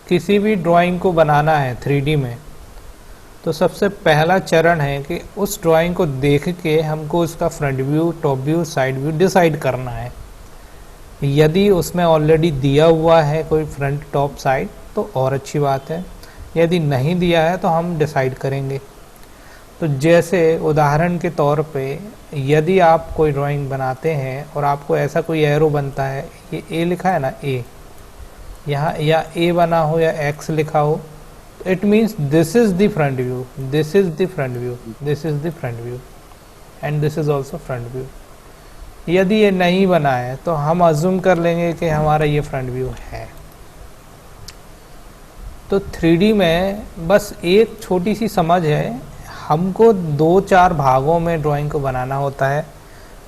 किसी भी ड्राइंग को बनाना है 3D में, तो सबसे पहला चरण है कि उस ड्राइंग को देख के हमको उसका front view, top view, side view decide करना है। यदि उसमें ऑलरेडी दिया हुआ है कोई फ्रंट, टॉप, साइड तो और अच्छी बात है, यदि नहीं दिया है तो हम डिसाइड करेंगे। तो जैसे उदाहरण के तौर पे यदि आप कोई ड्राइंग बनाते हैं और आपको ऐसा कोई एरो बनता है, ये ए लिखा है ना, ए यहाँ, या ए बना हो या एक्स लिखा हो, तो it means this is the front view, this is the front view, this is the front view and this is also front view. यदि ये नहीं बना है तो हम अज्यूम कर लेंगे कि हमारा ये फ्रंट व्यू है। तो 3D में बस एक छोटी सी समझ है, हमको 2-4 भागों में ड्राइंग को बनाना होता है।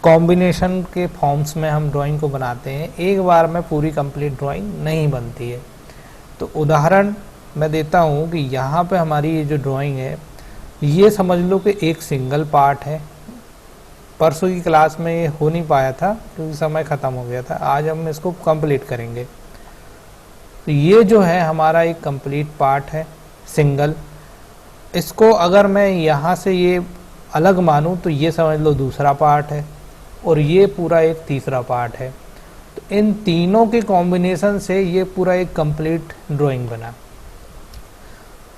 कॉम्बिनेशन के फॉर्म्स में हम ड्राइंग को बनाते हैं, एक बार में पूरी कंप्लीट ड्राइंग नहीं बनती है। तो उदाहरण मैं देता हूँ कि यहाँ पे हमारी ये जो ड्राइंग है, ये समझ लो कि एक सिंगल पार्ट है। परसों की क्लास में ये हो नहीं पाया था क्योंकि समय ख़त्म हो गया था, आज हम इसको कंप्लीट करेंगे। तो ये जो है हमारा एक कंप्लीट पार्ट है, सिंगल। इसको अगर मैं यहाँ से ये अलग मानूं तो ये समझ लो दूसरा पार्ट है और ये पूरा एक तीसरा पार्ट है। तो इन तीनों के कॉम्बिनेशन से ये पूरा एक कंप्लीट ड्राइंग बना।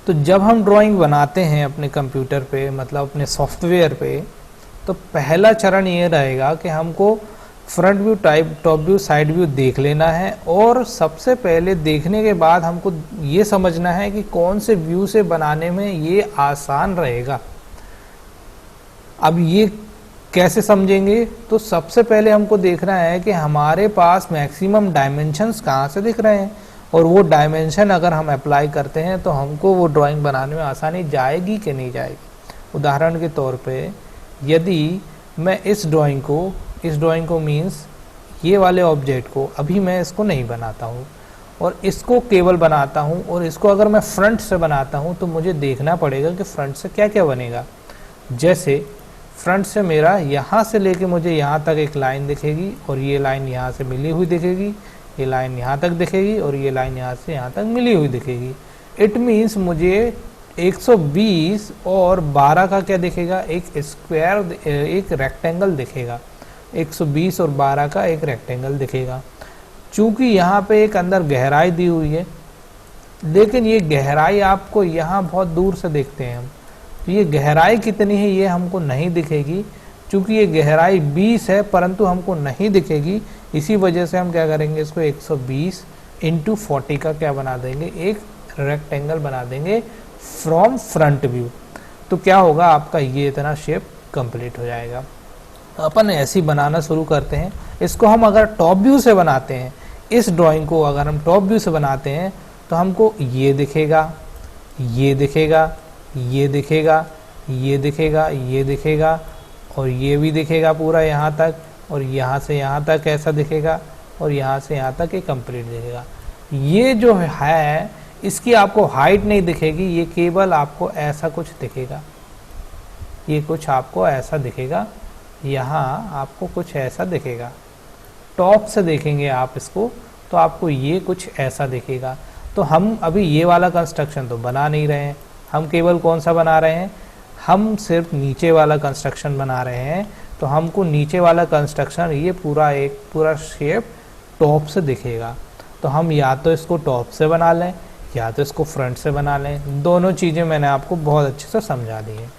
तो जब हम ड्राइंग बनाते हैं अपने कंप्यूटर पे, मतलब अपने सॉफ्टवेयर पे, तो पहला चरण ये रहेगा कि हमको front view, top view, side view देख लेना है। और सबसे पहले देखने के बाद हमको ये समझना है कि कौन से व्यू से बनाने में ये आसान रहेगा। अब ये कैसे समझेंगे? तो सबसे पहले हमको देखना है कि हमारे पास मैक्सिमम डायमेंशंस कहाँ से दिख रहे हैं, और वो डायमेंशन अगर हम अप्लाई करते हैं तो हमको वो ड्राइंग बनाने में आसानी जाएगी कि नहीं जाएगी। उदाहरण के तौर पे यदि मैं इस ड्राइंग को मीन्स ये वाले ऑब्जेक्ट को, अभी मैं इसको नहीं बनाता हूँ और इसको केवल बनाता हूँ, और इसको अगर मैं फ्रंट से बनाता हूँ तो मुझे देखना पड़ेगा कि फ्रंट से क्या क्या बनेगा। जैसे फ्रंट से मेरा यहाँ से लेके मुझे यहाँ तक एक लाइन दिखेगी, और ये लाइन यहाँ से मिली हुई दिखेगी, ये लाइन यहाँ तक दिखेगी, और ये लाइन यहाँ से यहाँ तक मिली हुई दिखेगी। इट मीन्स मुझे 120 और 12 का क्या दिखेगा, एक स्क्वायर, एक रेक्टेंगल दिखेगा। 120 और 12 का एक रेक्टेंगल दिखेगा। चूंकि यहाँ पे एक अंदर गहराई दी हुई है, लेकिन ये गहराई आपको यहाँ बहुत दूर से देखते हैं हम, तो ये गहराई कितनी है ये हमको नहीं दिखेगी। चूंकि ये गहराई 20 है परंतु हमको नहीं दिखेगी, इसी वजह से हम क्या करेंगे, इसको 120 × 40 का क्या बना देंगे, एक रेक्टेंगल बना देंगे फ्रॉम फ्रंट व्यू। तो क्या होगा, आपका ये इतना शेप कंप्लीट हो जाएगा। अपन ऐसे ही बनाना शुरू करते हैं। इसको हम अगर टॉप व्यू से बनाते हैं, इस ड्राइंग को अगर हम टॉप व्यू से बनाते हैं तो हमको ये दिखेगा, ये दिखेगा, ये दिखेगा, ये दिखेगा, ये दिखेगा, और ये भी दिखेगा पूरा यहाँ तक, और यहाँ से यहाँ तक ऐसा दिखेगा, और यहाँ से यहाँ तक ये कंप्लीट दिखेगा। ये जो है इसकी आपको हाइट नहीं दिखेगी, ये केवल आपको ऐसा कुछ दिखेगा, ये कुछ आपको ऐसा दिखेगा, यहाँ आपको कुछ ऐसा दिखेगा। टॉप से देखेंगे आप इसको तो आपको ये कुछ ऐसा दिखेगा। तो हम अभी ये वाला कंस्ट्रक्शन तो बना नहीं रहे हैं, हम केवल कौन सा बना रहे हैं, हम सिर्फ नीचे वाला कंस्ट्रक्शन बना रहे हैं। तो हमको नीचे वाला कंस्ट्रक्शन, ये पूरा शेप टॉप से दिखेगा। तो हम या तो इसको टॉप से बना लें या तो इसको फ्रंट से बना लें। दोनों चीज़ें मैंने आपको बहुत अच्छे से समझा दी हैं।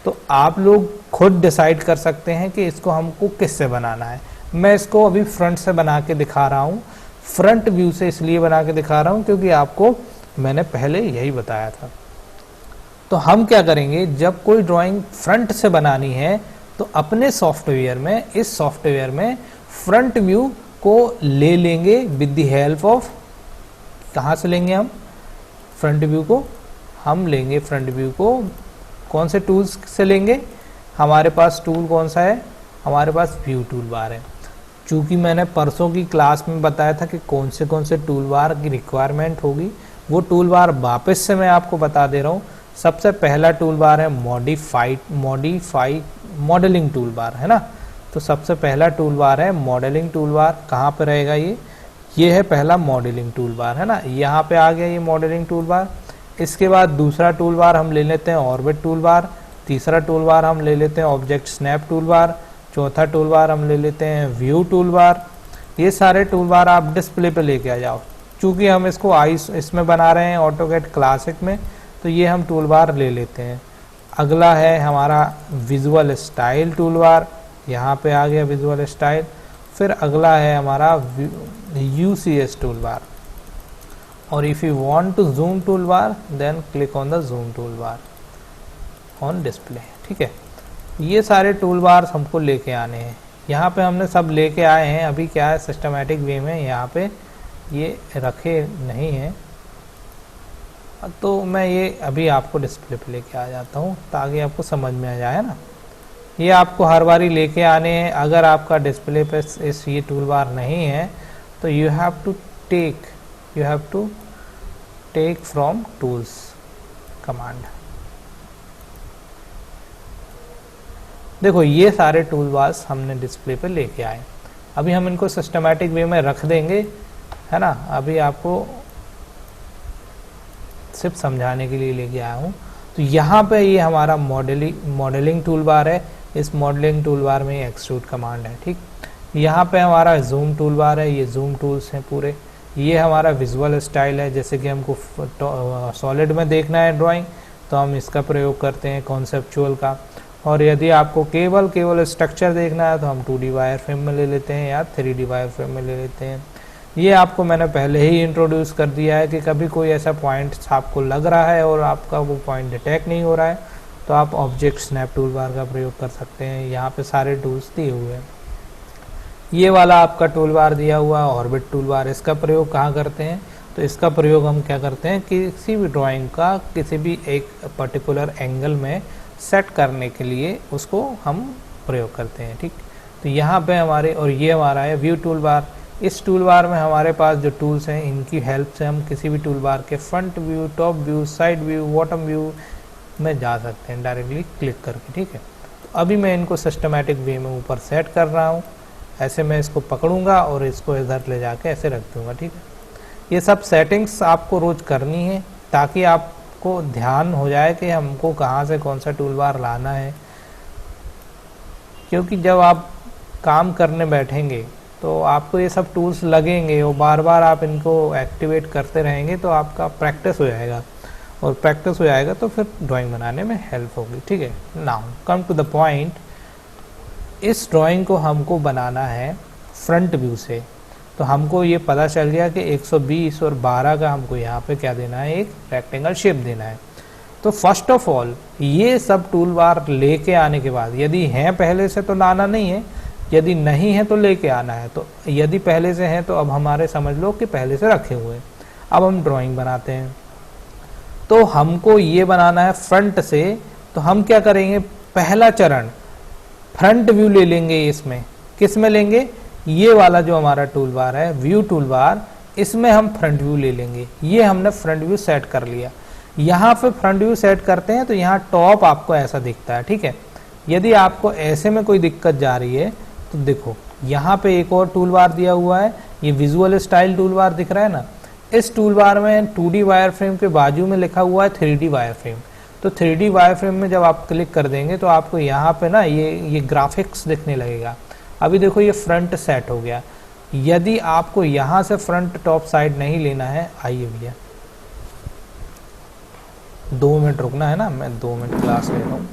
तो आप लोग खुद डिसाइड कर सकते हैं कि इसको हमको किससे बनाना है। मैं इसको अभी फ्रंट से बना के दिखा रहा हूँ। फ्रंट व्यू से इसलिए बना के दिखा रहा हूँ क्योंकि आपको मैंने पहले यही बताया था। तो हम क्या करेंगे, जब कोई ड्राइंग फ्रंट से बनानी है तो अपने सॉफ्टवेयर में, इस सॉफ्टवेयर में फ्रंट व्यू को ले लेंगे विद द हेल्प ऑफ, कहाँ से लेंगे हम फ्रंट व्यू को, हम लेंगे फ्रंट व्यू को कौन से टूल्स से लेंगे, हमारे पास टूल कौन सा है, हमारे पास व्यू टूल बार है। चूँकि मैंने परसों की क्लास में बताया था कि कौन से टूल बार की रिक्वायरमेंट होगी, वो टूल बार वापस से मैं आपको बता दे रहा हूँ। सबसे पहला टूल बार है मॉडलिंग टूल बार, है ना। तो सबसे पहला टूल बार है मॉडलिंग टूल बार। कहाँ पर रहेगा ये ये है पहला मॉडलिंग टूल बार, है ना, यहाँ पे आ गया ये मॉडलिंग टूल बार। इसके बाद दूसरा टूल बार हम ले लेते हैं ऑर्बिट टूल बार, तीसरा टूल बार हम ले लेते हैं ऑब्जेक्ट स्नैप टूल बार, चौथा टूल बार हम ले लेते हैं व्यू टूल बार। ये सारे टूल बार आप डिस्प्ले पे लेके आ जाओ। चूँकि हम इसको इसमें बना रहे हैं ऑटोकैड क्लासिक में, तो ये हम टूल बार ले लेते हैं। अगला है हमारा विजुअल स्टाइल टूल बार, यहाँ पे आ गया विजुअल स्टाइल। फिर अगला है हमारा UCS टूल बार, और if you want to zoom toolbar then click on the zoom toolbar on display. ठीक है, ये सारे टूल बार हमको लेके आने हैं। यहाँ पे हमने सब लेके आए हैं। अभी क्या है, सिस्टमैटिक वे में यहाँ पे ये रखे नहीं हैं, तो मैं ये अभी आपको डिस्प्ले पे लेके आ जाता हूँ ताकि आपको समझ में आ जाए ना। ये आपको हर बारी लेके आने हैं। अगर आपका डिस्प्ले पे ये टूल बार नहीं है तो you have to take from tools command. देखो ये सारे टूल बार्स हमने डिस्प्ले पे लेके आए। अभी हम इनको सिस्टमैटिक वे में रख देंगे, है ना। अभी आपको सिर्फ समझाने के लिए लेके आया हूँ। तो यहाँ पे ये हमारा मॉडलिंग टूल बार है। इस मॉडलिंग टूल बार में एक्सट्रूड कमांड है। ठीक, यहाँ पे हमारा जूम टूल बार है, ये जूम टूल्स हैं पूरे। ये हमारा विजुअल स्टाइल है, जैसे कि हमको सॉलिड में देखना है ड्राइंग तो हम इसका प्रयोग करते हैं कॉन्सेप्चुअल का। और यदि आपको केवल स्ट्रक्चर देखना है तो हम 2D वायर फ्रेम में ले लेते हैं या 3D वायर फ्रेम में ले लेते हैं। ये आपको मैंने पहले ही इंट्रोड्यूस कर दिया है कि कभी कोई ऐसा पॉइंट आपको लग रहा है और आपका वो पॉइंट डिटेक्ट नहीं हो रहा है तो आप ऑब्जेक्ट स्नैप टूल बार का प्रयोग कर सकते हैं। यहाँ पे सारे टूल्स दिए हुए हैं। ये वाला आपका टूल बार दिया हुआ है ऑर्बिट टूल बार। इसका प्रयोग कहाँ करते हैं, तो इसका प्रयोग हम क्या करते हैं, किसी भी ड्राइंग का किसी भी एक पर्टिकुलर एंगल में सेट करने के लिए उसको हम प्रयोग करते हैं। ठीक, तो यहाँ पे हमारे, और ये हमारा है व्यू टूल बार। इस टूल बार में हमारे पास जो टूल्स हैं इनकी हेल्प से हम किसी भी टूल बार के front view, top view, side view, bottom view में जा सकते हैं डायरेक्टली क्लिक करके। ठीक है, तो अभी मैं इनको सिस्टमैटिक वे में ऊपर सेट कर रहा हूँ। ऐसे मैं इसको पकड़ूंगा और इसको इधर ले जाके ऐसे रख दूंगा। ठीक है, ये सब सेटिंग्स आपको रोज करनी है ताकि आपको ध्यान हो जाए कि हमको कहाँ से कौन सा टूल बार लाना है। क्योंकि जब आप काम करने बैठेंगे तो आपको ये सब टूल्स लगेंगे और बार बार आप इनको एक्टिवेट करते रहेंगे तो आपका प्रैक्टिस हो जाएगा, और प्रैक्टिस हो जाएगा तो फिर ड्राइंग बनाने में हेल्प होगी। ठीक है, now come to the point. इस ड्राइंग को हमको बनाना है फ्रंट व्यू से। तो हमको ये पता चल गया कि 120 और 12 का हमको यहाँ पे क्या देना है, एक रेक्टेंगल शेप देना है। तो फर्स्ट ऑफ ऑल ये सब टूल बार लेके आने के बाद, यदि हैं पहले से तो लाना नहीं है, यदि नहीं है तो लेके आना है। तो यदि पहले से है तो अब हमारे समझ लो कि पहले से रखे हुए। अब हम ड्राइंग बनाते हैं। तो हमको ये बनाना है फ्रंट से। तो हम क्या करेंगे, पहला चरण फ्रंट व्यू ले लेंगे। इसमें किस में लेंगे, ये वाला जो हमारा टूल बार है व्यू टूल बार, इसमें हम फ्रंट व्यू ले लेंगे। ये हमने फ्रंट व्यू सेट कर लिया। यहाँ पे फ्रंट व्यू सेट करते हैं तो यहाँ टॉप आपको ऐसा दिखता है। ठीक है, यदि आपको ऐसे में कोई दिक्कत जा रही है तो देखो यहाँ पे एक और टूल बार दिया हुआ है, ये विजुअल स्टाइल टूल बार दिख रहा है ना। इस टूल बार में 2D वायर फ्रेम के बाजू में लिखा हुआ है 3D वायर फ्रेम। तो 3D वायर फ्रेम में जब आप क्लिक कर देंगे तो आपको यहाँ पे ना ये ग्राफिक्स दिखने लगेगा। अभी देखो ये फ्रंट सेट हो गया। यदि आपको यहाँ से फ्रंट टॉप साइड नहीं लेना है, आइए भैया 2 मिनट रुकना है ना, मैं 2 मिनट क्लास ले रहा हूँ।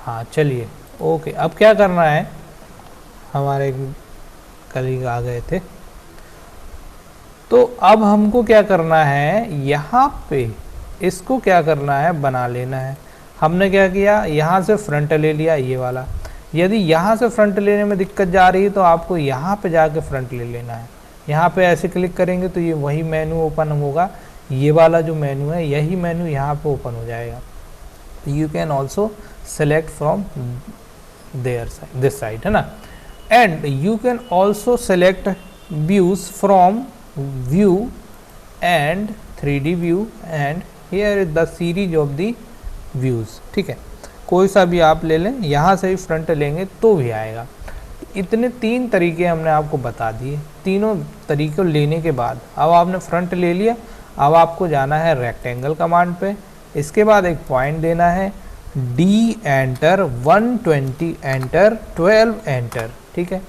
हाँ चलिए, ओके। अब क्या करना है, हमारे कलीग आ गए थे, तो अब हमको क्या करना है, यहाँ पे इसको क्या करना है, बना लेना है। हमने क्या किया, यहाँ से फ्रंट ले लिया ये वाला। यदि यहाँ से फ्रंट लेने में दिक्कत जा रही है तो आपको यहाँ पे जाके फ्रंट ले लेना है। यहाँ पे ऐसे क्लिक करेंगे तो ये वही मेनू ओपन होगा, ये वाला जो मेनू है यही मेनू यहाँ पे ओपन हो जाएगा। You can also select from their side, this side, है ना। And you can also select views from view and 3D view and here is the series of the views. ठीक है, कोई सा भी आप ले लें, यहाँ से भी फ्रंट लेंगे तो भी आएगा। इतने 3 तरीके हमने आपको बता दिए। तीनों तरीके लेने के बाद अब आपने फ्रंट ले लिया, अब आपको जाना है रेक्टेंगल कमांड पे। इसके बाद एक पॉइंट देना है, डी एंटर, 120 एंटर, 12 एंटर। ठीक है,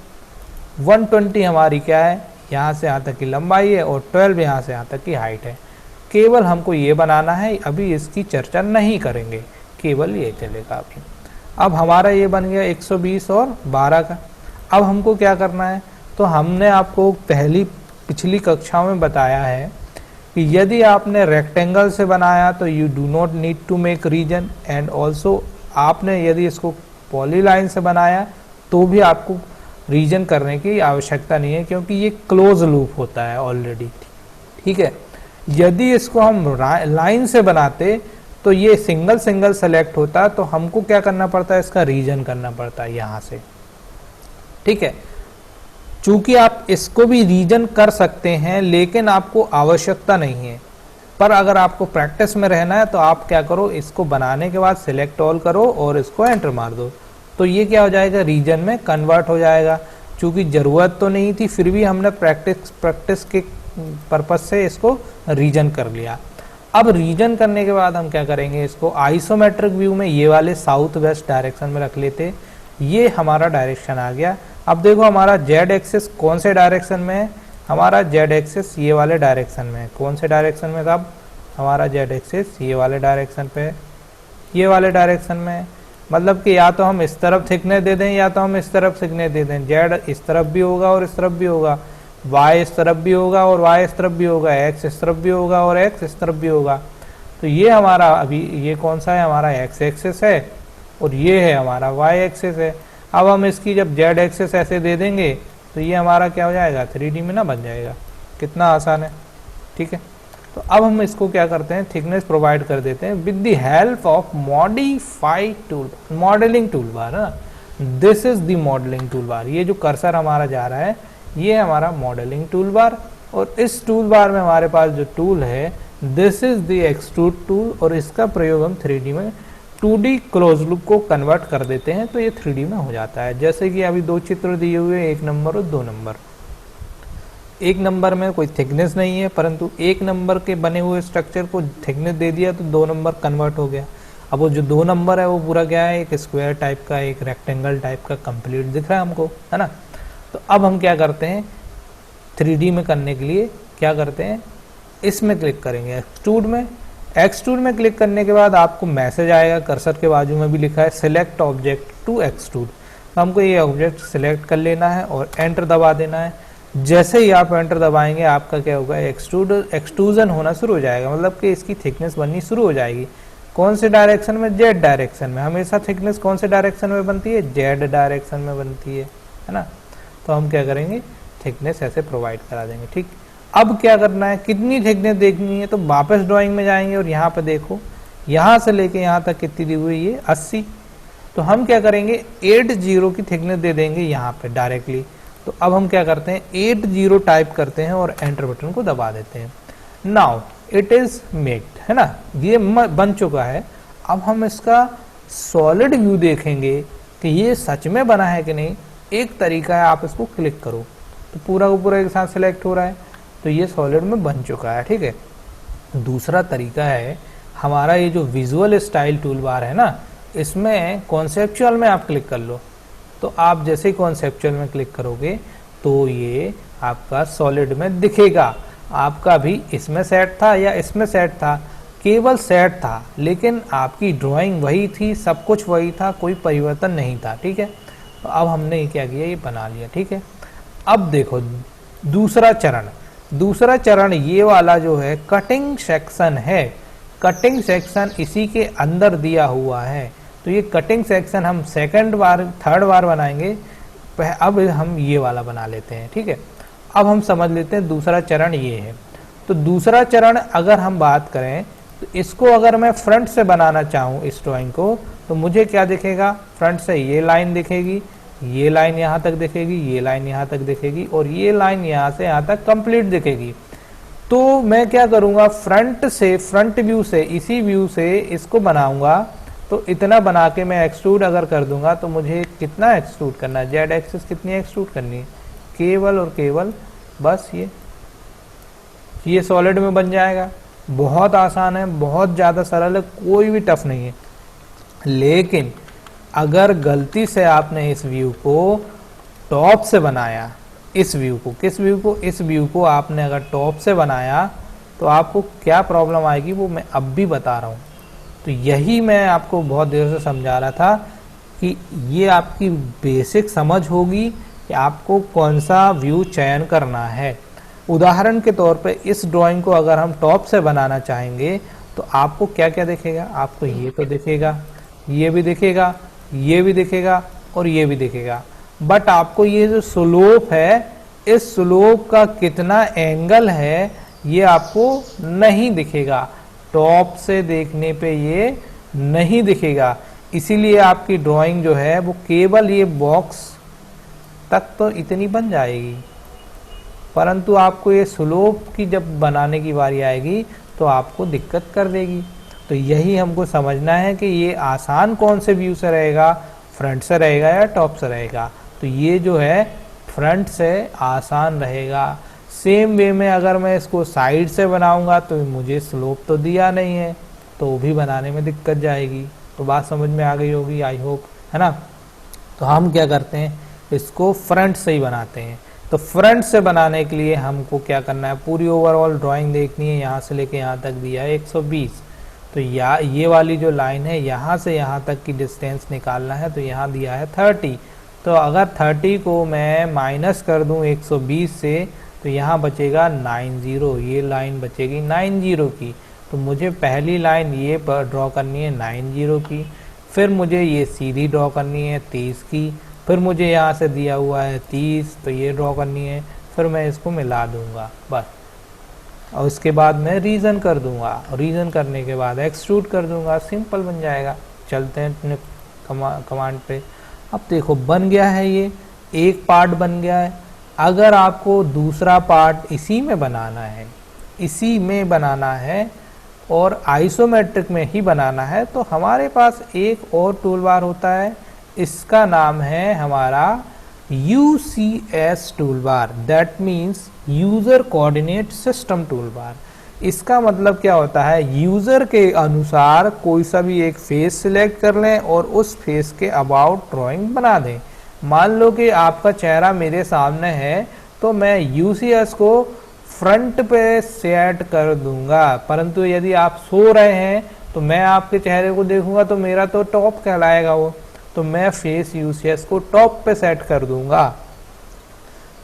120 हमारी क्या है, यहाँ से यहाँ तक की लंबाई है और 12 यहाँ से यहाँ तक की हाइट है। केवल हमको ये बनाना है, अभी इसकी चर्चा नहीं करेंगे, केवल ये चलेगा अभी। अब हमारा ये बन गया 120 और 12 का। अब हमको क्या करना है, तो हमने आपको पिछली कक्षाओं में बताया है कि यदि आपने रेक्टेंगल से बनाया तो you do not need to make region, and also आपने यदि इसको पॉलीलाइन से बनाया तो भी आपको रीजन करने की आवश्यकता नहीं है, क्योंकि ये क्लोज लूप होता है ऑलरेडी। ठीक है, यदि इसको हम लाइन से बनाते तो ये सिंगल सिंगल सेलेक्ट होता, तो हमको क्या करना पड़ता है, इसका रीजन करना पड़ता है यहाँ से। ठीक है, चूंकि आप इसको भी रीजन कर सकते हैं लेकिन आपको आवश्यकता नहीं है, पर अगर आपको प्रैक्टिस में रहना है तो आप क्या करो, इसको बनाने के बाद सिलेक्ट ऑल करो और इसको एंटर मार दो, तो ये क्या हो जाएगा, रीजन में कन्वर्ट हो जाएगा। चूंकि ज़रूरत तो नहीं थी, फिर भी हमने प्रैक्टिस के पर्पज से इसको रीजन कर लिया। अब रीजन करने के बाद हम क्या करेंगे, इसको आइसोमेट्रिक व्यू में ये वाले साउथ वेस्ट डायरेक्शन में रख लेते। ये हमारा डायरेक्शन आ गया। अब देखो हमारा जेड एक्सिस कौन से डायरेक्शन में है, हमारा जेड एक्सिस ये वाले डायरेक्शन में है। कौन से डायरेक्शन में था, हमारा जेड एक्सिस ये वाले डायरेक्शन पे है, ये वाले डायरेक्शन में है। मतलब कि या तो हम इस तरफ थिकनेस दे दें या तो हम इस तरफ थिकनेस दे दें। जेड इस तरफ भी होगा और इस तरफ भी होगा, वाई इस तरफ भी होगा और वाई इस तरफ भी होगा, एक्स इस तरफ भी होगा और एक्स इस तरफ भी होगा। तो ये हमारा अभी ये कौन सा है, हमारा एक्स एक्सिस है और ये है हमारा वाई एक्सिस है। अब हम इसकी जब जेड एक्सिस ऐसे दे देंगे तो ये हमारा क्या हो जाएगा, 3D में ना बन जाएगा। कितना आसान है। ठीक है, तो अब हम इसको क्या करते हैं, थिकनेस प्रोवाइड कर देते हैं with the help of modify tool, modelling toolbar है। This is the modelling toolbar. ये जो कर्सर हमारा जा रहा है ये हमारा मॉडलिंग टूल बार, और इस टूल बार में हमारे पास जो टूल है this is the extrude tool, और इसका प्रयोग हम 3D में 2D क्लोज लूप को कन्वर्ट कर देते हैं तो ये 3D में हो जाता है। जैसे कि अभी 2 चित्र दिए हुए, 1 नंबर और 2 नंबर। 1 नंबर में कोई थिकनेस नहीं है, परंतु 1 नंबर के बने हुए स्ट्रक्चर को थिकनेस दे दिया तो 2 नंबर कन्वर्ट हो गया। अब वो जो 2 नंबर है वो पूरा क्या है, एक स्क्वायर टाइप का, एक रेक्टेंगल टाइप का कंप्लीट दिख रहा है हमको, है ना। तो अब हम क्या करते हैं, 3D में करने के लिए क्या करते हैं, इसमें क्लिक करेंगे एक्सट्रूड में। एक्सट्रूड में क्लिक करने के बाद आपको मैसेज आएगा, कर्सर के बाजू में भी लिखा है सिलेक्ट ऑब्जेक्ट टू एक्सट्रूड। तो हमको ये ऑब्जेक्ट सिलेक्ट कर लेना है और एंटर दबा देना है। जैसे ही आप एंटर दबाएंगे आपका क्या होगा, एक्सट्रूजन होना शुरू हो जाएगा, मतलब कि इसकी थिकनेस बननी शुरू हो जाएगी। कौन से डायरेक्शन में, जेड डायरेक्शन में। हमेशा थिकनेस कौन से डायरेक्शन में बनती है, जेड डायरेक्शन में बनती है ना। तो हम क्या करेंगे, थिकनेस ऐसे प्रोवाइड करा देंगे। ठीक, अब क्या करना है, कितनी थिकनेस देखनी है, तो वापस ड्राइंग में जाएंगे और यहाँ पे देखो, यहाँ से लेके यहाँ तक कितनी दी हुई है, 80। तो हम क्या करेंगे, 80 की थिकनेस दे देंगे यहाँ पे डायरेक्टली। तो अब हम क्या करते हैं, 80 टाइप करते हैं और एंटर बटन को दबा देते हैं। नाउ इट इज मेक्ड, है ना, ये बन चुका है। अब हम इसका सॉलिड व्यू देखेंगे कि ये सच में बना है कि नहीं। एक तरीका है, आप इसको क्लिक करो तो पूरा का पूरा एक साथ सिलेक्ट हो रहा है, तो ये सॉलिड में बन चुका है। ठीक है, दूसरा तरीका है हमारा ये जो विजुअल स्टाइल टूल बार है ना, इसमें कॉन्सेप्चुअल में आप क्लिक कर लो। तो आप जैसे ही कॉन्सेप्चुअल में क्लिक करोगे तो ये आपका सॉलिड में दिखेगा। आपका भी इसमें सेट था या इसमें सेट था, केवल सेट था, लेकिन आपकी ड्राइंग वही थी, सब कुछ वही था, कोई परिवर्तन नहीं था। ठीक है, तो अब हमने क्या किया, ये बना लिया। ठीक है, अब देखो दूसरा चरण ये वाला जो है कटिंग सेक्शन है। कटिंग सेक्शन इसी के अंदर दिया हुआ है, तो ये कटिंग सेक्शन हम थर्ड बार बनाएंगे। अब हम ये वाला बना लेते हैं। ठीक है, अब हम समझ लेते हैं दूसरा चरण ये है। तो दूसरा चरण अगर हम बात करें तो इसको अगर मैं फ्रंट से बनाना चाहूँ इस ड्राइंग को, तो मुझे क्या दिखेगा, फ्रंट से ये लाइन दिखेगी, ये लाइन यहाँ तक दिखेगी, ये लाइन यहाँ तक दिखेगी, और ये लाइन यहाँ से यहाँ तक कंप्लीट दिखेगी। तो मैं क्या करूँगा, फ्रंट व्यू से, इसी व्यू से इसको बनाऊंगा। तो इतना बना के मैं एक्सट्रूड अगर कर दूंगा, तो मुझे कितना एक्सट्रूड करना है, जेड एक्सिस कितनी एक्सट्रूड करनी है, केवल और केवल बस ये सॉलिड में बन जाएगा। बहुत आसान है, बहुत ज़्यादा सरल है, कोई भी टफ नहीं है। लेकिन अगर गलती से आपने इस व्यू को टॉप से बनाया, इस व्यू को, किस व्यू को, इस व्यू को आपने अगर टॉप से बनाया, तो आपको क्या प्रॉब्लम आएगी वो मैं अब भी बता रहा हूँ। तो यही मैं आपको बहुत देर से समझा रहा था कि ये आपकी बेसिक समझ होगी कि आपको कौन सा व्यू चयन करना है। उदाहरण के तौर पे इस ड्राइंग को अगर हम टॉप से बनाना चाहेंगे, तो आपको क्या क्या दिखेगा, आपको ये तो दिखेगा, ये भी दिखेगा, ये भी दिखेगा, और ये भी दिखेगा। बट आपको ये जो स्लोप है, इस स्लोप का कितना एंगल है, ये आपको नहीं दिखेगा। टॉप से देखने पे ये नहीं दिखेगा। इसीलिए आपकी ड्राइंग जो है वो केवल ये बॉक्स तक तो इतनी बन जाएगी, परंतु आपको ये स्लोप की जब बनाने की बारी आएगी तो आपको दिक्कत कर देगी। तो यही हमको समझना है कि ये आसान कौन से व्यू से रहेगा, फ्रंट से रहेगा या टॉप से रहेगा। तो ये जो है फ्रंट से आसान रहेगा। सेम वे में अगर मैं इसको साइड से बनाऊंगा तो मुझे स्लोप तो दिया नहीं है, तो वो भी बनाने में दिक्कत जाएगी। तो बात समझ में आ गई होगी, आई होप, है ना। तो हम क्या करते हैं, इसको फ्रंट से ही बनाते हैं। तो फ्रंट से बनाने के लिए हमको क्या करना है, पूरी ओवरऑल ड्राइंग देखनी है। यहाँ से लेके यहाँ तक दिया है 120, तो ये वाली जो लाइन है यहाँ से यहाँ तक की डिस्टेंस निकालना है, तो यहाँ दिया है 30। तो अगर 30 को मैं माइनस कर दूँ 120 से, तो यहाँ बचेगा 90, ये लाइन बचेगी 90 की। तो मुझे पहली लाइन ये पर ड्रॉ करनी है 90 की, फिर मुझे ये सीधी ड्रॉ करनी है 30 की, फिर मुझे यहाँ से दिया हुआ है 30, तो ये ड्रॉ करनी है, फिर मैं इसको मिला दूंगा बस। और उसके बाद मैं रीजन कर दूंगा, रीजन करने के बाद एक्सट्रूड कर दूंगा, सिंपल बन जाएगा। चलते हैं अपने कमांड पे। अब देखो बन गया है, ये एक पार्ट बन गया है। अगर आपको दूसरा पार्ट इसी में बनाना है और आइसोमेट्रिक में ही बनाना है, तो हमारे पास एक और टूल बार होता है, इसका नाम है हमारा UCS tool bar, that means user coordinate system tool bar. इसका मतलब क्या होता है, यूजर के अनुसार कोई सा भी एक फेस सिलेक्ट कर लें और उस फेस के अबाउट ड्राइंग बना दें। मान लो कि आपका चेहरा मेरे सामने है, तो मैं UCS को फ्रंट पे सेट कर दूंगा, परंतु यदि आप सो रहे हैं तो मैं आपके चेहरे को देखूंगा तो मेरा तो टॉप कहलाएगा वो, तो मैं फेस UCS को टॉप पे सेट कर दूंगा।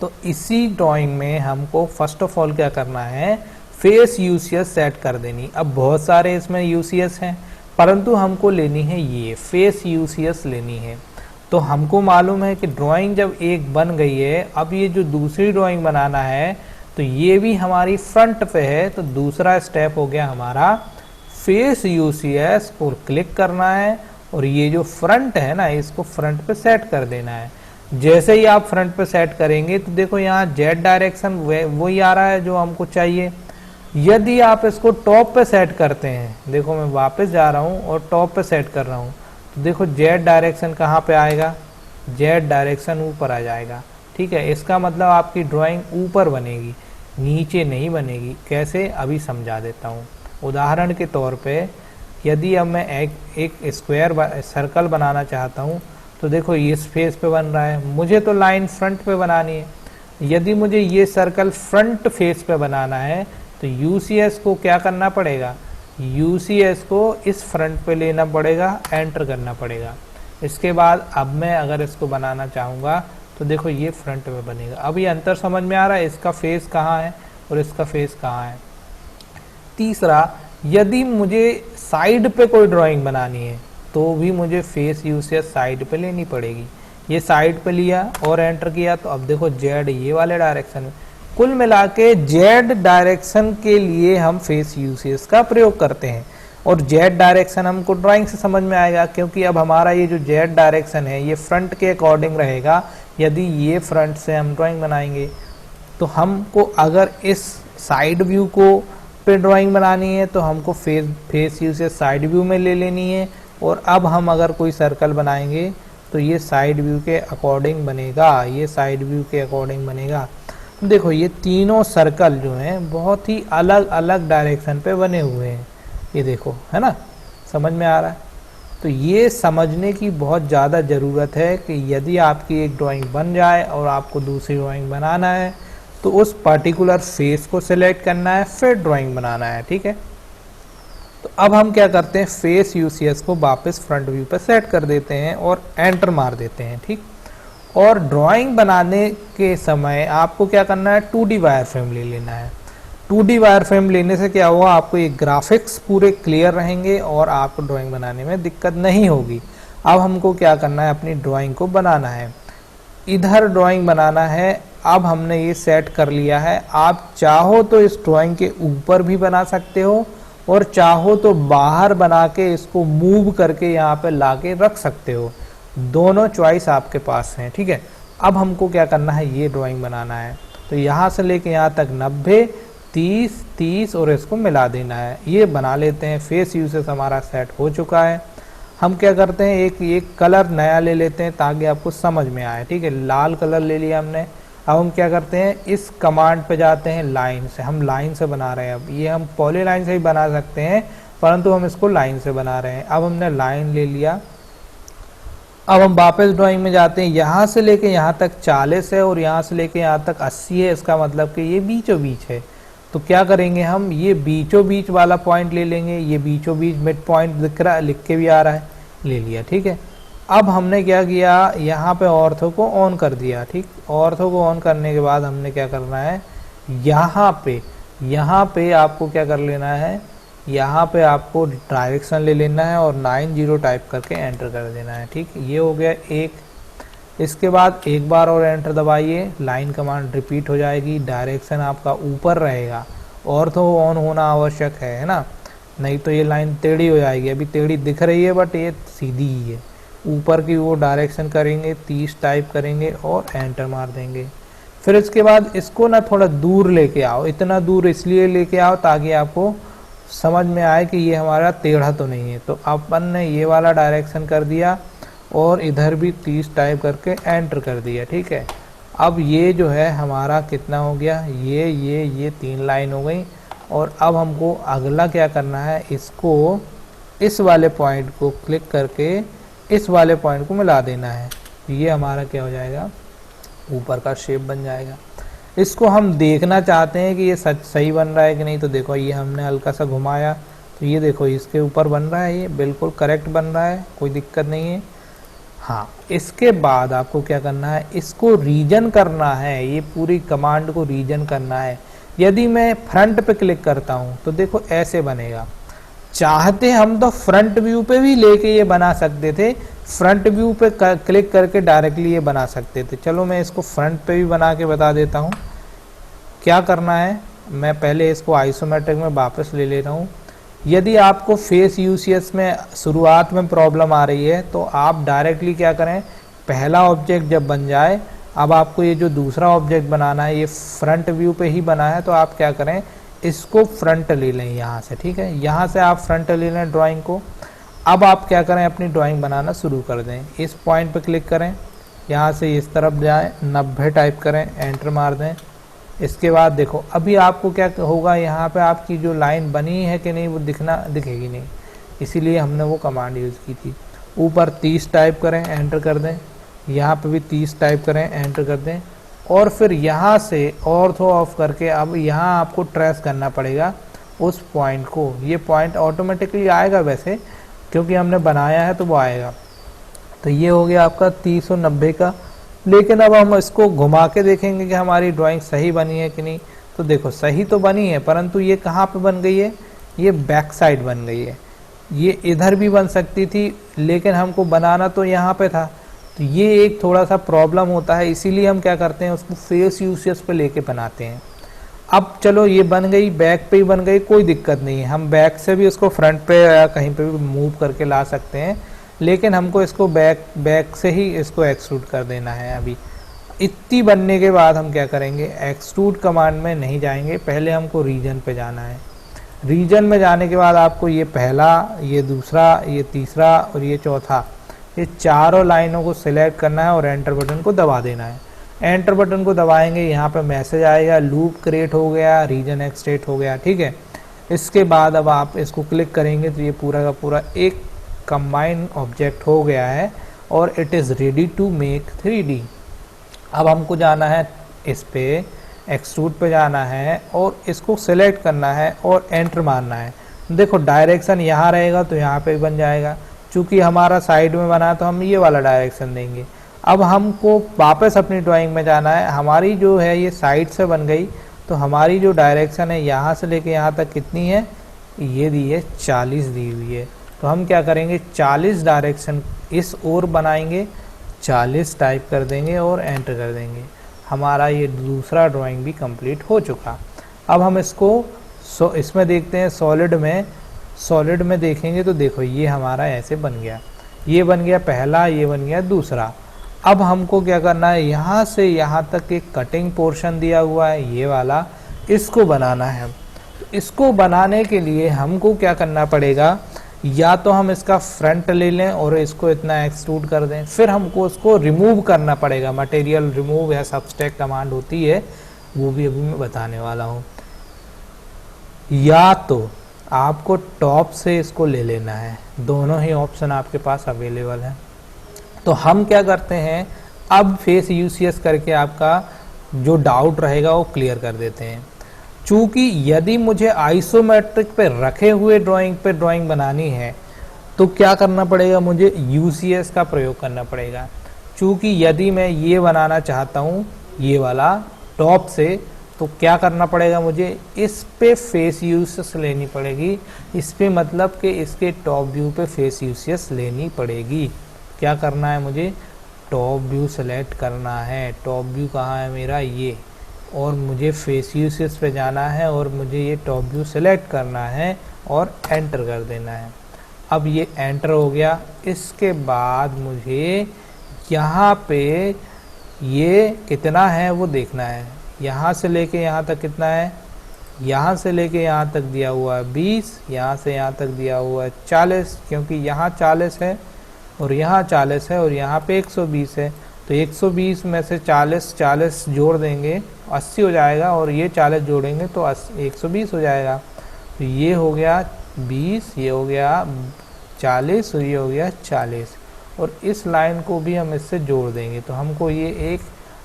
तो इसी ड्राइंग में हमको फर्स्ट ऑफ ऑल क्या करना है, फेस UCS सेट कर देनी। अब बहुत सारे इसमें UCS हैं, परंतु हमको लेनी है ये फेस UCS लेनी है। तो हमको मालूम है कि ड्राइंग जब एक बन गई है, अब ये जो दूसरी ड्राइंग बनाना है, तो ये भी हमारी फ्रंट पे है। तो दूसरा स्टेप हो गया हमारा फेस UCS को क्लिक करना है और ये जो फ्रंट है ना, इसको फ्रंट पे सेट कर देना है। जैसे ही आप फ्रंट पे सेट करेंगे तो देखो यहाँ जेड डायरेक्शन वही आ रहा है जो हमको चाहिए। यदि आप इसको टॉप पे सेट करते हैं, देखो मैं वापस जा रहा हूँ और टॉप पे सेट कर रहा हूँ, तो देखो जेड डायरेक्शन कहाँ पे आएगा, जेड डायरेक्शन ऊपर आ जाएगा। ठीक है, इसका मतलब आपकी ड्राइंग ऊपर बनेगी, नीचे नहीं बनेगी। कैसे, अभी समझा देता हूँ। उदाहरण के तौर पे यदि अब मैं एक स्क्वायर सर्कल बनाना चाहता हूँ, तो देखो इस फेस पे बन रहा है, मुझे तो लाइन फ्रंट पे बनानी है। यदि मुझे ये सर्कल फ्रंट फेस पे बनाना है, तो UCS को क्या करना पड़ेगा, यूसीएस को इस फ्रंट पे लेना पड़ेगा, एंटर करना पड़ेगा। इसके बाद अब मैं अगर इसको बनाना चाहूँगा तो देखो ये फ्रंट में बनेगा। अब ये अंतर समझ में आ रहा है, इसका फेस कहाँ है और इसका फेस कहाँ है। तीसरा, यदि मुझे साइड पे कोई ड्राइंग बनानी है तो भी मुझे फेस यूसीएस साइड पे लेनी पड़ेगी। ये साइड पे लिया और एंटर किया तो अब देखो जेड ये वाले डायरेक्शन में। कुल मिला के जेड डायरेक्शन के लिए हम फेस यूसीएस का प्रयोग करते हैं, और जेड डायरेक्शन हमको ड्राइंग से समझ में आएगा, क्योंकि अब हमारा ये जो जेड डायरेक्शन है ये फ्रंट के अकॉर्डिंग रहेगा। यदि ये फ्रंट से हम ड्राइंग बनाएंगे तो हमको अगर इस साइड व्यू को पे ड्राइंग बनानी है तो हमको फेस यूसीएस साइड व्यू में ले लेनी है, और अब हम अगर कोई सर्कल बनाएंगे तो ये साइड व्यू के अकॉर्डिंग बनेगा, ये साइड व्यू के अकॉर्डिंग बनेगा। देखो ये तीनों सर्कल जो हैं बहुत ही अलग अलग डायरेक्शन पे बने हुए हैं, ये देखो, है ना, समझ में आ रहा है। तो ये समझने की बहुत ज़्यादा ज़रूरत है कि यदि आपकी एक ड्राइंग बन जाए और आपको दूसरी ड्राइंग बनाना है तो उस पर्टिकुलर फेस को सिलेक्ट करना है, फिर ड्राइंग बनाना है, ठीक है। तो अब हम क्या करते हैं, फेस यूसीएस को वापस फ्रंट व्यू पर सेट कर देते हैं और एंटर मार देते हैं, ठीक। और ड्राइंग बनाने के समय आपको क्या करना है, 2D वायर फ्रेम ले लेना है। 2D वायर फ्रेम लेने से क्या होगा, आपको ये ग्राफिक्स पूरे क्लियर रहेंगे और आपको ड्राइंग बनाने में दिक्कत नहीं होगी। अब हमको क्या करना है, अपनी ड्राइंग को बनाना है। इधर ड्राइंग बनाना है, अब हमने ये सेट कर लिया है। आप चाहो तो इस ड्राइंग के ऊपर भी बना सकते हो और चाहो तो बाहर बना के इसको मूव करके यहाँ पे लाके रख सकते हो, दोनों चॉइस आपके पास हैं, ठीक है। अब हमको क्या करना है, ये ड्राइंग बनाना है। तो यहाँ से लेके यहाँ तक 90, 30, 30 और इसको मिला देना है, ये बना लेते हैं। फेस यूसेस हमारा सेट हो चुका है। हम क्या करते हैं, एक कलर नया ले लेते हैं ताकि आपको समझ में आए, ठीक है। लाल कलर ले लिया हमने। अब हम क्या करते हैं, इस कमांड पे जाते हैं लाइन से, हम लाइन से बना रहे हैं। अब ये हम पॉली लाइन से भी बना सकते हैं, परंतु हम इसको लाइन से बना रहे हैं। अब हमने लाइन ले लिया। अब हम वापस ड्राइंग में जाते हैं। यहाँ से लेके यहाँ तक 40 है और यहाँ से लेके यहाँ तक 80 है, इसका मतलब कि ये बीचों बीच है। तो क्या करेंगे, हम ये बीचों बीच वाला पॉइंट ले लेंगे। ये बीचों बीच मिड पॉइंट दिख रहा है, लिख के भी आ रहा है, ले लिया, ठीक है। अब हमने क्या किया, यहाँ पे ऑर्थो को ऑन कर दिया, ठीक। ऑर्थो को ऑन करने के बाद हमने क्या करना है, यहाँ पे आपको क्या कर लेना है, यहाँ पे आपको डायरेक्शन ले लेना है और 90 टाइप करके एंटर कर देना है, ठीक। ये हो गया एक। इसके बाद एक बार और एंटर दबाइए, लाइन कमांड रिपीट हो जाएगी। डायरेक्शन आपका ऊपर रहेगा, ऑर्थो ऑन होना आवश्यक है ना, नहीं तो ये लाइन टेढ़ी हो जाएगी। अभी टेढ़ी दिख रही है बट ये सीधी ही है। ऊपर की वो डायरेक्शन करेंगे, 30 टाइप करेंगे और एंटर मार देंगे। फिर इसके बाद इसको ना थोड़ा दूर लेके आओ। इतना दूर इसलिए लेके आओ ताकि आपको समझ में आए कि ये हमारा टेढ़ा तो नहीं है। तो अपन ने ये वाला डायरेक्शन कर दिया और इधर भी 30 टाइप करके एंटर कर दिया, ठीक है। अब ये जो है हमारा कितना हो गया, ये 3 लाइन हो गई। और अब हमको अगला क्या करना है, इसको इस वाले पॉइंट को क्लिक करके इस वाले पॉइंट को मिला देना है। ये हमारा क्या हो जाएगा, ऊपर का शेप बन जाएगा। इसको हम देखना चाहते हैं कि ये सच सही बन रहा है कि नहीं। तो देखो ये हमने हल्का सा घुमाया तो ये देखो इसके ऊपर बन रहा है, ये बिल्कुल करेक्ट बन रहा है, कोई दिक्कत नहीं है। हाँ, इसके बाद आपको क्या करना है, इसको रीजन करना है, ये पूरी कमांड को रीजन करना है। यदि मैं फ्रंट पे क्लिक करता हूँ तो देखो ऐसे बनेगा। चाहते हम तो फ्रंट व्यू पे भी लेके ये बना सकते थे, फ्रंट व्यू पे क्लिक करके डायरेक्टली ये बना सकते थे। चलो मैं इसको फ्रंट पे भी बना के बता देता हूँ। क्या करना है, मैं पहले इसको आइसोमेट्रिक में वापस ले ले रहा हूँ। यदि आपको फेस यूसीएस में शुरुआत में प्रॉब्लम आ रही है तो आप डायरेक्टली क्या करें, पहला ऑब्जेक्ट जब बन जाए, अब आपको ये जो दूसरा ऑब्जेक्ट बनाना है ये फ्रंट व्यू पे ही बना है, तो आप क्या करें, इसको फ्रंट ले लें यहाँ से, ठीक है। यहाँ से आप फ्रंट ले लें ड्राइंग को। अब आप क्या करें, अपनी ड्राइंग बनाना शुरू कर दें। इस पॉइंट पे क्लिक करें, यहाँ से इस तरफ जाएं, 90 टाइप करें, एंटर मार दें। इसके बाद देखो अभी आपको क्या होगा, यहाँ पे आपकी जो लाइन बनी है कि नहीं वो दिखेगी नहीं, इसीलिए हमने वो कमांड यूज़ की थी। ऊपर 30 टाइप करें, एंटर कर दें। यहाँ पे भी 30 टाइप करें, एंटर कर दें। और फिर यहाँ से ऑर्थो ऑफ करके अब यहाँ आपको ट्रेस करना पड़ेगा उस पॉइंट को, ये पॉइंट ऑटोमेटिकली आएगा वैसे क्योंकि हमने बनाया है तो वो आएगा। तो ये हो गया आपका 30 और 90 का। लेकिन अब हम इसको घुमा के देखेंगे कि हमारी ड्राइंग सही बनी है कि नहीं। तो देखो सही तो बनी है, परंतु ये कहाँ पे बन गई है, ये बैक साइड बन गई है। ये इधर भी बन सकती थी लेकिन हमको बनाना तो यहाँ पे था, तो ये एक थोड़ा सा प्रॉब्लम होता है, इसीलिए हम क्या करते हैं उसको फेस यूसीएस पे लेके बनाते हैं। अब चलो ये बन गई, बैक पे ही बन गई, कोई दिक्कत नहीं है, हम बैक से भी उसको फ्रंट पे या कहीं पे भी मूव करके ला सकते हैं, लेकिन हमको इसको बैक से ही इसको एक्सट्रूड कर देना है। अभी इतनी बनने के बाद हम क्या करेंगे, एक्सट्रूड कमांड में नहीं जाएंगे, पहले हमको रीजन पे जाना है। रीजन में जाने के बाद आपको ये पहला, ये दूसरा, ये तीसरा और ये चौथा, ये चारों लाइनों को सिलेक्ट करना है और एंटर बटन को दबा देना है। एंटर बटन को दबाएंगे, यहाँ पे मैसेज आएगा लूप क्रिएट हो गया, रीजन एक्सट्रेट हो गया, ठीक है। इसके बाद अब आप इसको क्लिक करेंगे तो ये पूरा का पूरा एक कंबाइन ऑब्जेक्ट हो गया है और it is ready to make 3D। अब हमको जाना है इस पे एक्सट्रूड पे जाना है और इसको सिलेक्ट करना है और एंटर मारना है। देखो डायरेक्शन यहाँ रहेगा तो यहाँ पे बन जाएगा, चूँकि हमारा साइड में बना तो हम ये वाला डायरेक्शन देंगे। अब हमको वापस अपनी ड्राइंग में जाना है, हमारी जो है ये साइड से बन गई, तो हमारी जो डायरेक्शन है यहाँ से लेके यहाँ तक कितनी है, ये दी है 40 दी हुई है। तो हम क्या करेंगे 40 डायरेक्शन इस ओर बनाएंगे, 40 टाइप कर देंगे और एंटर कर देंगे। हमारा ये दूसरा ड्राइंग भी कंप्लीट हो चुका। अब हम इसको इसमें देखते हैं सॉलिड में देखेंगे तो देखो ये हमारा ऐसे बन गया, ये बन गया पहला, ये बन गया दूसरा। अब हमको क्या करना है, यहाँ से यहाँ तक एक कटिंग पोर्शन दिया हुआ है ये वाला, इसको बनाना है। इसको बनाने के लिए हमको क्या करना पड़ेगा, या तो हम इसका फ्रंट ले लें और इसको इतना एक्सट्रूड कर दें, फिर हमको उसको रिमूव करना पड़ेगा, मटेरियल रिमूव या सबस्ट्रैक्ट कमांड होती है, वो भी अभी मैं बताने वाला हूँ। या तो आपको टॉप से इसको ले लेना है, दोनों ही ऑप्शन आपके पास अवेलेबल है। तो हम क्या करते हैं, अब फेस यूसीएस करके आपका जो डाउट रहेगा वो क्लियर कर देते हैं। चूँकि यदि मुझे आइसोमेट्रिक पे रखे हुए ड्राइंग पे ड्राइंग बनानी है तो क्या करना पड़ेगा, मुझे यूसीएस का प्रयोग करना पड़ेगा। चूँकि यदि मैं ये बनाना चाहता हूँ ये वाला टॉप से, तो क्या करना पड़ेगा, मुझे इस पे फेस यूसीएस लेनी पड़ेगी। इस पे मतलब कि इसके टॉप व्यू पे फेस यूसीएस लेनी पड़ेगी। क्या करना है, मुझे टॉप व्यू सेलेक्ट करना है। टॉप व्यू कहाँ है मेरा, ये, और मुझे फेस यूसीएस पे जाना है और मुझे ये टॉप व्यू सेलेक्ट करना है और एंटर कर देना है। अब ये एंटर हो गया। इसके बाद मुझे यहाँ पे ये कितना है वो देखना है। यहाँ से लेके यहाँ तक कितना है, यहाँ से लेके यहाँ तक दिया हुआ है 20, यहाँ से यहाँ तक दिया हुआ है 40, क्योंकि यहाँ 40 है और यहाँ 40 है और यहाँ पे 120 है। तो 120 में से 40 जोड़ देंगे 80 हो जाएगा और ये 40 जोड़ेंगे तो 120 हो जाएगा। तो ये हो गया 20, ये हो गया 40 और ये हो गया 40, और इस लाइन को भी हम इससे जोड़ देंगे। तो हमको ये एक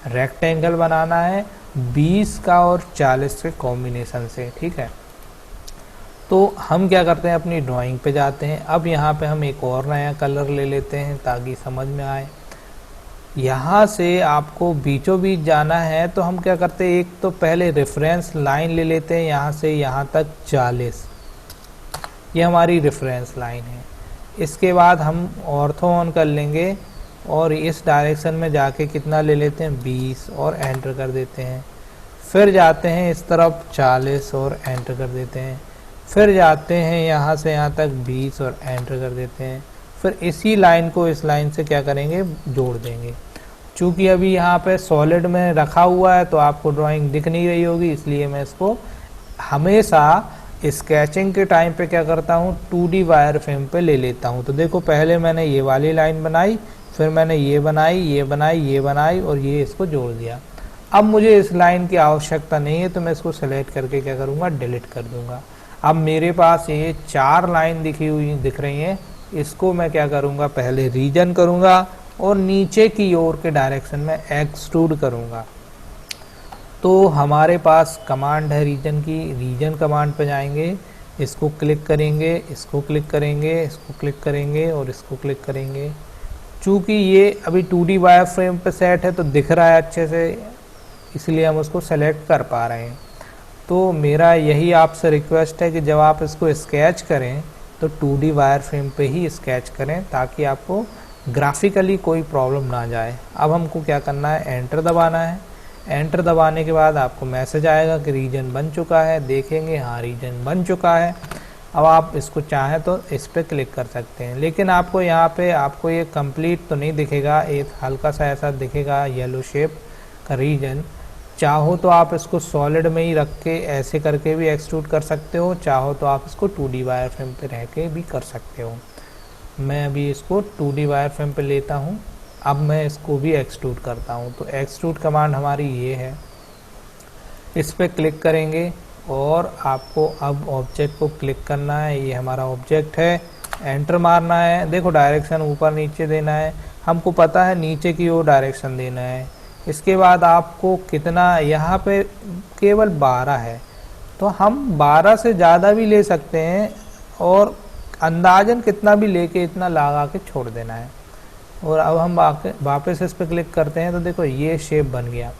रेक्टेंगल बनाना है 20 का और 40 के कॉम्बिनेशन से, ठीक है। तो हम क्या करते हैं, अपनी ड्राइंग पे जाते हैं। अब यहाँ पे हम एक और नया कलर ले लेते हैं ताकि समझ में आए। यहाँ से आपको बीचों बीच जाना है तो हम क्या करते हैं, एक तो पहले रेफरेंस लाइन ले लेते हैं, यहाँ से यहाँ तक 40, ये हमारी रेफरेंस लाइन है। इसके बाद हम ऑर्थो ऑन कर लेंगे और इस डायरेक्शन में जाके कितना ले लेते हैं 20 और एंटर कर देते हैं। फिर जाते हैं इस तरफ 40 और एंटर कर देते हैं। फिर जाते हैं यहाँ से यहाँ तक 20 और एंटर कर देते हैं। फिर इसी लाइन को इस लाइन से क्या करेंगे, जोड़ देंगे। चूँकि अभी यहाँ पे सॉलिड में रखा हुआ है तो आपको ड्राइंग दिख नहीं रही होगी, इसलिए मैं इसको हमेशा स्केचिंग के टाइम पे क्या करता हूँ 2D वायर फ्रेम पे ले लेता हूँ। तो देखो पहले मैंने ये वाली लाइन बनाई, फिर मैंने ये बनाई, ये बनाई, ये बनाई और ये इसको जोड़ दिया। अब मुझे इस लाइन की आवश्यकता नहीं है तो मैं इसको सेलेक्ट करके क्या करूँगा, डिलीट कर दूँगा। अब मेरे पास ये 4 लाइन दिख रही हैं, इसको मैं क्या करूँगा, पहले रीजन करूँगा और नीचे की ओर के डायरेक्शन में एक्सट्रूड करूँगा। तो हमारे पास कमांड है रीजन की, रीजन कमांड पे जाएंगे, इसको क्लिक करेंगे, इसको क्लिक करेंगे, इसको क्लिक करेंगे और इसको क्लिक करेंगे। चूँकि ये अभी 2D वायर फ्रेम पे सेट है तो दिख रहा है अच्छे से, इसलिए हम उसको सेलेक्ट कर पा रहे हैं। तो मेरा यही आपसे रिक्वेस्ट है कि जब आप इसको स्केच करें तो 2D वायर फ्रेम पे ही स्केच करें, ताकि आपको ग्राफिकली कोई प्रॉब्लम ना जाए। अब हमको क्या करना है, एंटर दबाना है। एंटर दबाने के बाद आपको मैसेज आएगा कि रीजन बन चुका है। देखेंगे हाँ रीजन बन चुका है। अब आप इसको चाहें तो इस पर क्लिक कर सकते हैं, लेकिन आपको यहाँ पे आपको ये कंप्लीट तो नहीं दिखेगा, एक हल्का सा ऐसा दिखेगा येलो शेप का रीजन। चाहो तो आप इसको सॉलिड में ही रख के ऐसे करके भी एक्सट्रूड कर सकते हो, चाहो तो आप इसको 2D वायर फ्रेम पे रह के भी कर सकते हो। मैं अभी इसको 2D वायर फ्रेम पे लेता हूँ। अब मैं इसको भी एक्सट्रूड करता हूँ। तो एक्सट्रूड कमांड हमारी ये है, इस पर क्लिक करेंगे और आपको अब ऑब्जेक्ट को क्लिक करना है। ये हमारा ऑब्जेक्ट है, एंटर मारना है। देखो डायरेक्शन ऊपर नीचे देना है, हमको पता है नीचे की ओर डायरेक्शन देना है। इसके बाद आपको कितना, यहाँ पे केवल 12 है, तो हम 12 से ज़्यादा भी ले सकते हैं और अंदाजन कितना भी लेके इतना लगा के छोड़ देना है। और अब हम वापस इस पर क्लिक करते हैं तो देखो ये शेप बन गया।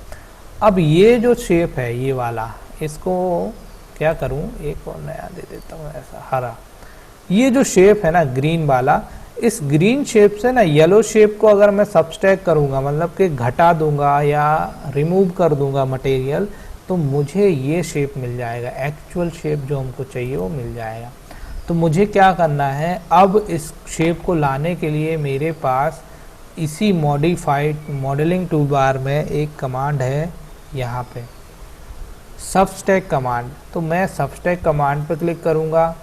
अब ये जो शेप है ये वाला, इसको क्या करूं, एक और नया दे देता हूं ऐसा हरा। ये जो शेप है ना ग्रीन वाला, इस ग्रीन शेप से ना येलो शेप को अगर मैं सब्सट्रैक्ट करूंगा, मतलब कि घटा दूंगा या रिमूव कर दूंगा मटेरियल, तो मुझे ये शेप मिल जाएगा। एक्चुअल शेप जो हमको चाहिए वो मिल जाएगा। तो मुझे क्या करना है, अब इस शेप को लाने के लिए मेरे पास इसी मॉडिफाइड मॉडलिंग टूल बार में एक कमांड है, यहाँ पे सबस्ट्रैक्ट कमांड। तो मैं सबस्ट्रैक्ट कमांड पर क्लिक करूँगा।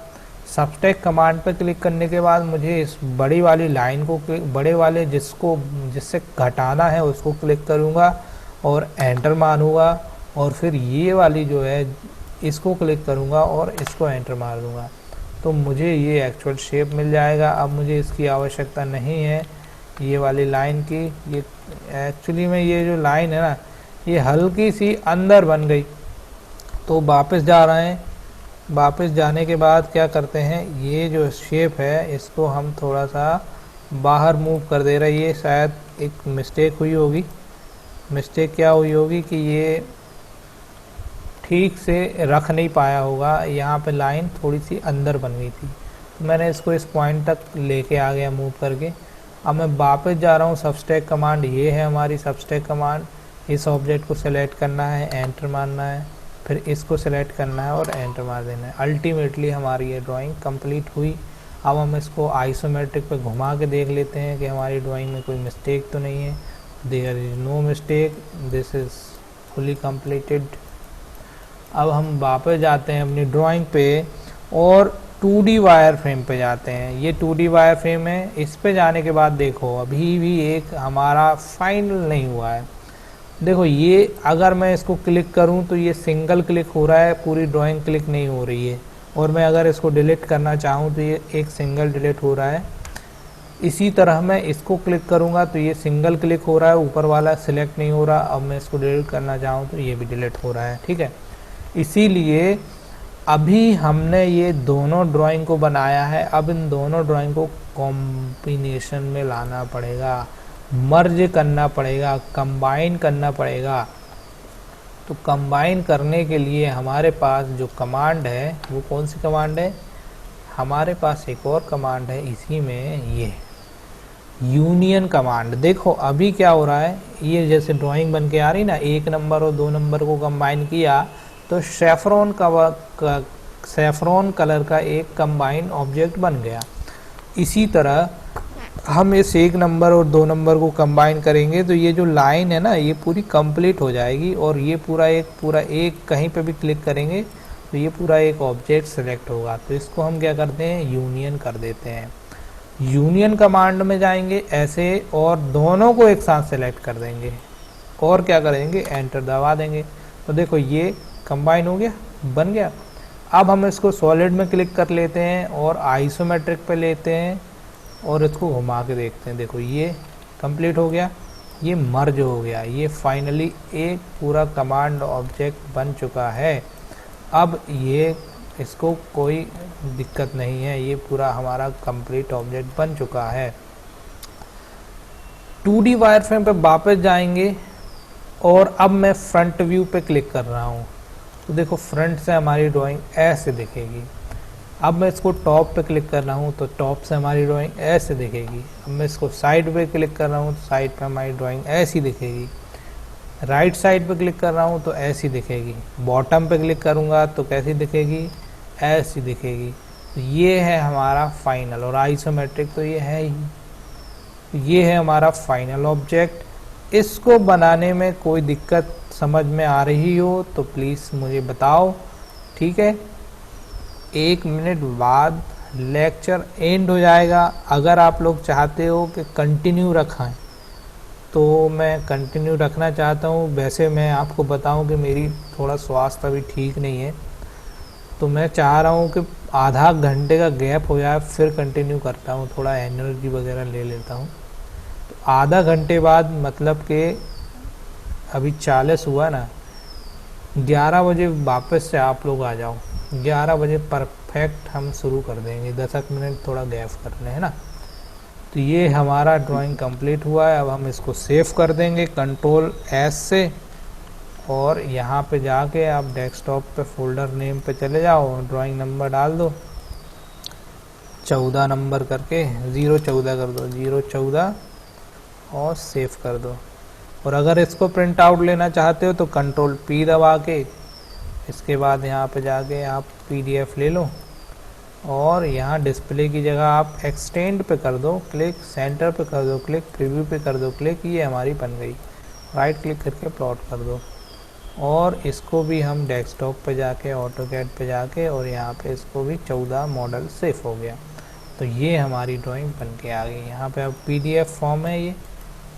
सबस्ट्रैक्ट कमांड पर क्लिक करने के बाद मुझे इस बड़ी वाली लाइन को, बड़े वाले जिससे घटाना है उसको क्लिक करूँगा और एंटर मारूँगा, और फिर ये वाली जो है इसको क्लिक करूँगा और इसको एंटर मार दूँगा। तो मुझे ये एक्चुअल शेप मिल जाएगा। अब मुझे इसकी आवश्यकता नहीं है ये वाली लाइन की। ये एक्चुअली में ये जो लाइन है ना, ये हल्की सी अंदर बन गई। तो वापस जा रहे हैं, वापस जाने के बाद क्या करते हैं, ये जो शेप है इसको हम थोड़ा सा बाहर मूव कर दे रहे हैं। ये शायद एक मिस्टेक हुई होगी। मिस्टेक क्या हुई होगी कि ये ठीक से रख नहीं पाया होगा, यहाँ पे लाइन थोड़ी सी अंदर बन गई थी। तो मैंने इसको इस पॉइंट तक लेके आ गया मूव करके। अब मैं वापस जा रहा हूँ। सबस्ट्रैक्ट कमांड ये है हमारी सबस्ट्रैक्ट कमांड। इस ऑब्जेक्ट को सेलेक्ट करना है, एंटर मारना है, फिर इसको सेलेक्ट करना है और एंटर मार देना है। अल्टीमेटली हमारी ये ड्राइंग कंप्लीट हुई। अब हम इसको आइसोमेट्रिक पे घुमा के देख लेते हैं कि हमारी ड्राइंग में कोई मिस्टेक तो नहीं है। There is no mistake, this is fully completed. अब हम वापस जाते हैं अपनी ड्राइंग पे और 2D वायर फ्रेम पे जाते हैं। ये 2D वायर फ्रेम है। इस पे जाने के बाद देखो अभी भी एक हमारा फाइनल नहीं हुआ है। देखो ये अगर मैं इसको क्लिक करूं तो ये सिंगल क्लिक हो रहा है, पूरी ड्राइंग क्लिक नहीं हो रही है। और मैं अगर इसको डिलीट करना चाहूं तो ये एक सिंगल डिलीट हो रहा है। इसी तरह मैं इसको क्लिक करूंगा तो ये सिंगल क्लिक हो रहा है, ऊपर वाला सिलेक्ट नहीं हो रहा। अब मैं इसको डिलीट करना चाहूँ तो ये भी डिलीट हो रहा है। ठीक है, इसीलिए अभी हमने ये दोनों ड्राइंग को बनाया है। अब इन दोनों ड्राइंग को कॉम्बिनेशन में लाना पड़ेगा, मर्ज करना पड़ेगा, कंबाइन करना पड़ेगा। तो कंबाइन करने के लिए हमारे पास जो कमांड है वो कौन सी कमांड है, हमारे पास एक और कमांड है इसी में, ये यूनियन कमांड। देखो अभी क्या हो रहा है, ये जैसे ड्राइंग बन के आ रही ना, 1 नंबर और 2 नंबर को कंबाइन किया तो सैफरॉन कलर का एक कंबाइन ऑब्जेक्ट बन गया। इसी तरह हम इस 1 नंबर और 2 नंबर को कंबाइन करेंगे तो ये जो लाइन है ना ये पूरी कंप्लीट हो जाएगी। और ये पूरा एक कहीं पे भी क्लिक करेंगे तो ये पूरा एक ऑब्जेक्ट सेलेक्ट होगा। तो इसको हम क्या करते हैं, यूनियन कर देते हैं। यूनियन कमांड में जाएंगे ऐसे और दोनों को एक साथ सेलेक्ट कर देंगे और क्या करेंगे, एंटर दबा देंगे। तो देखो ये कंबाइन हो गया, बन गया। अब हम इसको सॉलिड में क्लिक कर लेते हैं और आइसोमेट्रिक पे लेते हैं और इसको घुमा के देखते हैं। देखो ये कंप्लीट हो गया। ये मर्ज हो गया, ये फाइनली एक पूरा कमांड ऑब्जेक्ट बन चुका है। अब ये इसको कोई दिक्कत नहीं है, ये पूरा हमारा कंप्लीट ऑब्जेक्ट बन चुका है। 2D वायरफ्रेम पे वापस जाएंगे और अब मैं फ्रंट व्यू पे क्लिक कर रहा हूँ, तो देखो फ्रंट से हमारी ड्राइंग ऐसे दिखेगी। अब मैं इसको टॉप पे क्लिक कर रहा हूँ तो टॉप से हमारी ड्राइंग ऐसे दिखेगी। अब मैं इसको साइड पे क्लिक कर रहा हूँ तो साइड पे हमारी ड्राइंग ऐसी दिखेगी। राइट साइड पे क्लिक कर रहा हूँ तो ऐसी दिखेगी। बॉटम पे क्लिक करूँगा तो कैसी दिखेगी, ऐसी दिखेगी। तो ये है हमारा फाइनल, और आइसोमेट्रिक तो ये है ही। ये है हमारा फाइनल ऑब्जेक्ट। इसको बनाने में कोई दिक्कत समझ में आ रही हो तो प्लीज़ मुझे बताओ, ठीक है। 1 मिनट बाद लेक्चर एंड हो जाएगा। अगर आप लोग चाहते हो कि कंटिन्यू रखें तो मैं कंटिन्यू रखना चाहता हूँ। वैसे मैं आपको बताऊँ कि मेरी थोड़ा स्वास्थ्य अभी ठीक नहीं है, तो मैं चाह रहा हूँ कि आधा घंटे का गैप हो जाए फिर कंटिन्यू करता हूँ, थोड़ा एनर्जी वगैरह ले लेता हूँ। तो आधा घंटे बाद मतलब कि अभी 40 हुआ ना, 11 बजे वापस से आप लोग आ जाओ। 11 बजे परफेक्ट हम शुरू कर देंगे, 10 मिनट थोड़ा गैप करने है ना। तो ये हमारा ड्राइंग कंप्लीट हुआ है। अब हम इसको सेव कर देंगे कंट्रोल एस से, और यहाँ पे जाके आप डेस्कटॉप पे फोल्डर नेम पे चले जाओ, ड्राइंग नंबर डाल दो 14 नंबर करके, 014 कर दो, 014 और सेव कर दो। और अगर इसको प्रिंट आउट लेना चाहते हो तो कंट्रोल पी दबा के इसके बाद यहाँ पे जाके आप PDF ले लो, और यहाँ डिस्प्ले की जगह आप एक्सटेंड पे कर दो क्लिक, सेंटर पे कर दो क्लिक, प्रीव्यू पे कर दो क्लिक, ये हमारी बन गई। राइट क्लिक करके प्लॉट कर दो, और इसको भी हम डेस्कटॉप पे जाके ऑटोकैड पे जाके और यहाँ पे इसको भी 14 मॉडल सेव हो गया। तो ये हमारी ड्राइंग बन के आ गई। यहाँ पे अब PDF फॉर्म है, ये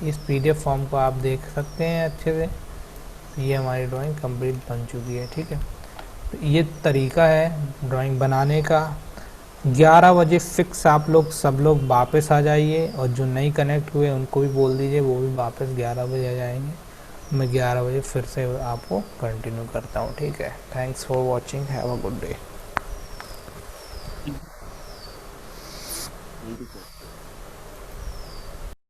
इस PDF फॉर्म को आप देख सकते हैं अच्छे से। ये हमारी ड्राइंग कंप्लीट बन चुकी है, ठीक है। तो ये तरीका है ड्राइंग बनाने का। 11 बजे फिक्स आप लोग सब लोग वापस आ जाइए, और जो नहीं कनेक्ट हुए उनको भी बोल दीजिए वो भी वापस 11 बजे आ जाएंगे। मैं 11 बजे फिर से आपको कंटिन्यू करता हूँ, ठीक है। Thanks for watching, have a good day. Thank you sir.